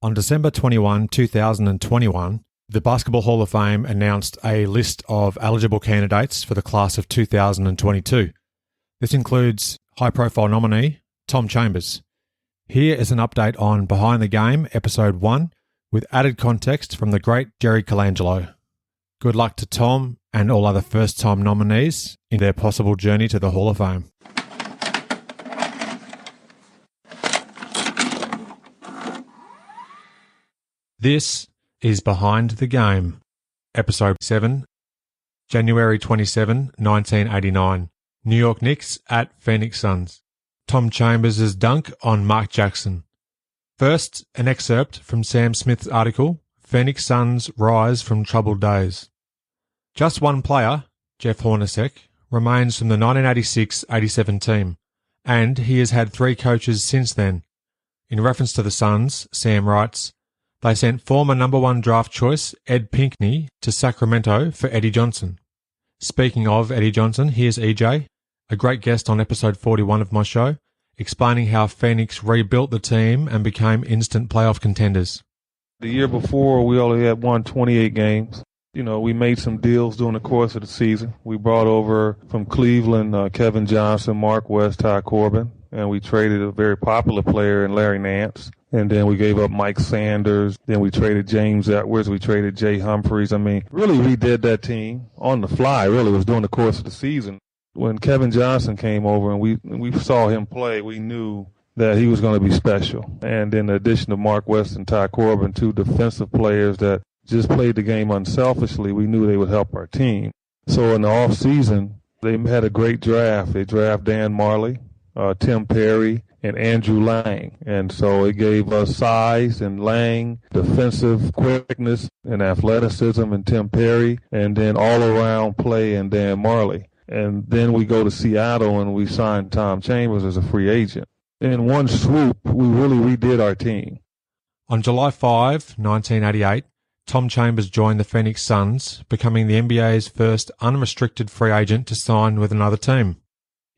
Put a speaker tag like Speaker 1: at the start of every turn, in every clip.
Speaker 1: On December 21, 2021, the Basketball Hall of Fame announced a list of eligible candidates for the class of 2022. This includes high-profile nominee Tom Chambers. Here is an update on Behind the Game, Episode 1, with added context from the great Jerry Colangelo. Good luck to Tom and all other first-time nominees in their possible journey to the Hall of Fame. This is Behind the Game, Episode 7, January 27, 1989. New York Knicks at Phoenix Suns. Tom Chambers' dunk on Mark Jackson. First, an excerpt from Sam Smith's article, Phoenix Suns Rise from Troubled Days. Just one player, Jeff Hornacek, remains from the 1986-87 team, and he has had 3 coaches since then. In reference to the Suns, Sam writes, they sent former number 1 draft choice Ed Pinckney to Sacramento for Eddie Johnson. Speaking of Eddie Johnson, here's EJ, a great guest on episode 41 of my show, explaining how Phoenix rebuilt the team and became instant playoff contenders.
Speaker 2: The year before, we only had won 28 games. We made some deals during the course of the season. We brought over from Cleveland Kevin Johnson, Mark West, Ty Corbin, and we traded a very popular player in Larry Nance. And then we gave up Mike Sanders. Then we traded James Edwards. We traded Jay Humphreys. Really redid that team on the fly, really. It was during the course of the season. When Kevin Johnson came over and we saw him play, we knew that he was going to be special. And in addition to Mark West and Ty Corbin, 2 defensive players that just played the game unselfishly, we knew they would help our team. So in the off season, they had a great draft. They drafted Dan Marley, Tim Perry, and Andrew Lang. And so it gave us size and Lang, defensive quickness and athleticism and Tim Perry, and then all-around play and Dan Marley. And then we go to Seattle and we signed Tom Chambers as a free agent. In one swoop, we really redid our team.
Speaker 1: On July 5, 1988, Tom Chambers joined the Phoenix Suns, becoming the NBA's first unrestricted free agent to sign with another team.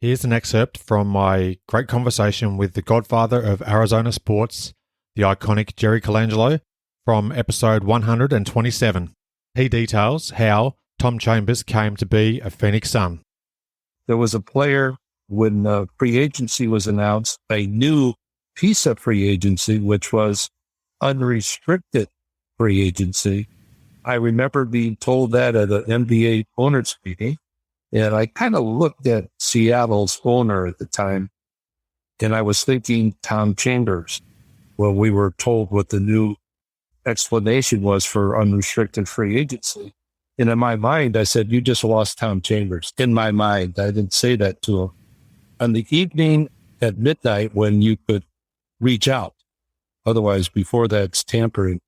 Speaker 1: Here's an excerpt from my great conversation with the godfather of Arizona sports, the iconic Jerry Colangelo, from episode 127. He details how Tom Chambers came to be a Phoenix Sun.
Speaker 3: There was a player when free agency was announced, a new piece of free agency, which was unrestricted free agency. I remember being told that at an NBA owners meeting, and I kind of looked at Seattle's owner at the time, and I was thinking Tom Chambers when we were told what the new explanation was for unrestricted free agency. And in my mind, I said, you just lost Tom Chambers. In my mind, I didn't say that to him. On the evening at midnight when you could reach out, otherwise before that's tampering,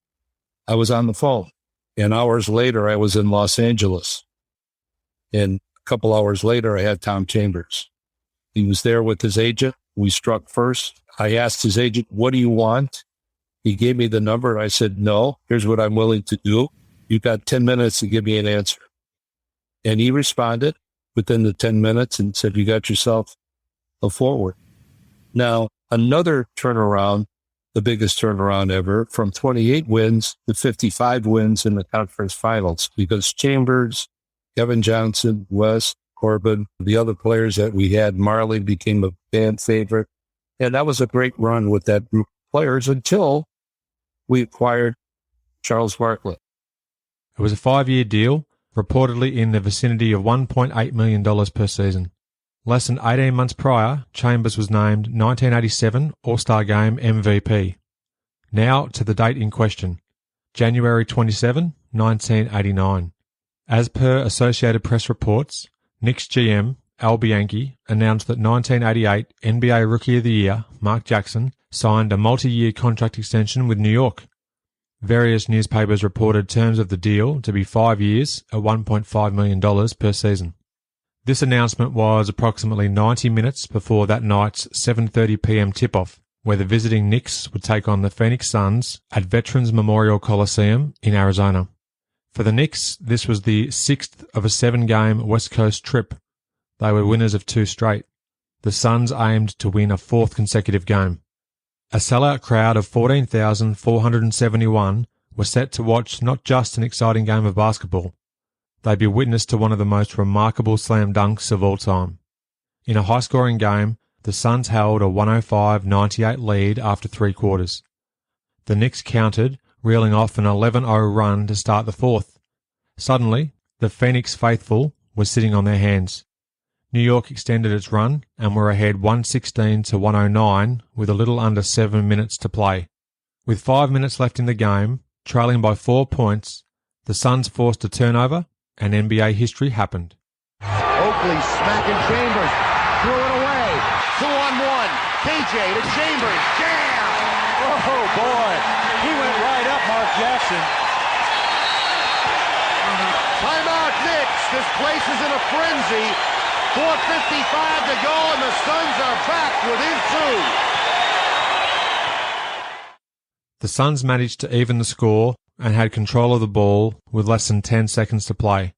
Speaker 3: I was on the phone. And hours later, I was in Los Angeles. And a couple hours later, I had Tom Chambers. He was there with his agent. We struck first. I asked his agent, what do you want? He gave me the number. I said, no, here's what I'm willing to do. You got 10 minutes to give me an answer. And he responded within the 10 minutes and said, you got yourself a forward. Now, another turnaround, the biggest turnaround ever, from 28 wins to 55 wins in the conference finals, because Chambers, Kevin Johnson, West, Corbin, the other players that we had, Marley became a fan favorite. And that was a great run with that group of players until we acquired Charles Barkley.
Speaker 1: It was a 5-year deal, reportedly in the vicinity of $1.8 million per season. Less than 18 months prior, Chambers was named 1987 All-Star Game MVP. Now to the date in question, January 27, 1989. As per Associated Press reports, Knicks GM Al Bianchi announced that 1988 NBA Rookie of the Year Mark Jackson signed a multi-year contract extension with New York. Various newspapers reported terms of the deal to be 5 years at $1.5 million per season. This announcement was approximately 90 minutes before that night's 7:30 p.m. tip-off, where the visiting Knicks would take on the Phoenix Suns at Veterans Memorial Coliseum in Arizona. For the Knicks, this was the 6th of a 7-game West Coast trip. They were winners of 2 straight. The Suns aimed to win a 4th consecutive game. A sellout crowd of 14,471 were set to watch not just an exciting game of basketball, they'd be witness to one of the most remarkable slam dunks of all time. In a high-scoring game, the Suns held a 105-98 lead after 3 quarters. The Knicks countered, reeling off an 11-0 run to start the fourth. Suddenly, the Phoenix faithful was sitting on their hands. New York extended its run and were ahead 116-109 with a little under 7 minutes to play. With 5 minutes left in the game, trailing by 4 points, the Suns forced a turnover and NBA history happened.
Speaker 4: Oakley smacking Chambers, threw it away, 2-on-1, KJ to Chambers, jam!
Speaker 5: Oh boy, he went right up Mark Jackson.
Speaker 4: Timeout Knicks, this place is in a frenzy. 4:55 to go and the Suns are back within 2.
Speaker 1: The Suns managed to even the score and had control of the ball with less than 10 seconds to play.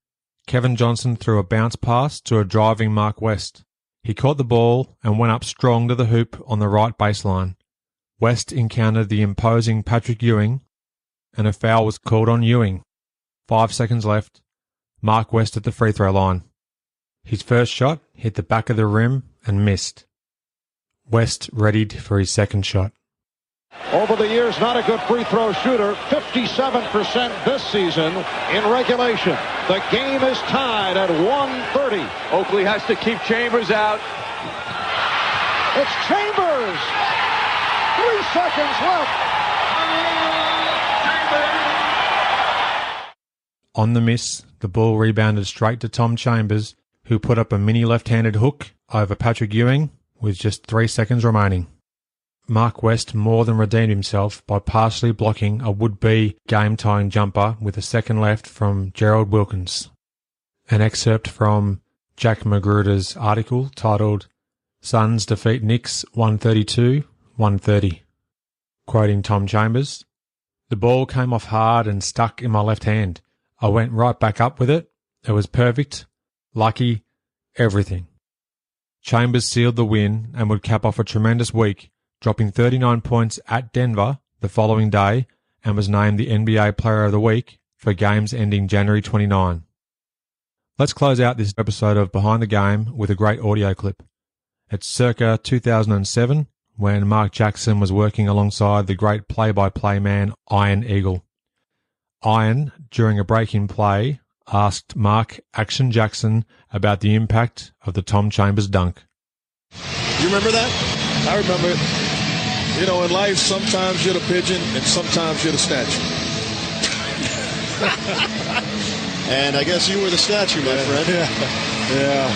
Speaker 1: Kevin Johnson threw a bounce pass to a driving Mark West. He caught the ball and went up strong to the hoop on the right baseline. West encountered the imposing Patrick Ewing, and a foul was called on Ewing. 5 seconds left. Mark West at the free throw line. His first shot hit the back of the rim and missed. West readied for his second shot.
Speaker 6: Over the years, not a good free throw shooter. 57% this season in regulation. The game is tied at 130.
Speaker 5: Oakley has to keep Chambers out.
Speaker 6: It's Chambers. 3 seconds left.
Speaker 1: On the miss, the ball rebounded straight to Tom Chambers, who put up a mini left-handed hook over Patrick Ewing with just 3 seconds remaining. Mark West more than redeemed himself by partially blocking a would-be game-tying jumper with a second left from Gerald Wilkins. An excerpt from Jack Magruder's article titled Suns Defeat Knicks 132-130. Quoting Tom Chambers, "The ball came off hard and stuck in my left hand. I went right back up with it. It was perfect. Lucky, everything." Chambers sealed the win and would cap off a tremendous week, dropping 39 points at Denver the following day and was named the NBA Player of the Week for games ending January 29. Let's close out this episode of Behind the Game with a great audio clip. It's circa 2007 when Mark Jackson was working alongside the great play-by-play man Iron Eagle. Iron, during a break in play, asked Mark Action Jackson about the impact of the Tom Chambers dunk.
Speaker 7: You remember that? I remember it. You know, in life, sometimes you're the pigeon and sometimes you're the statue.
Speaker 8: And I guess you were the statue, my friend.
Speaker 7: Yeah.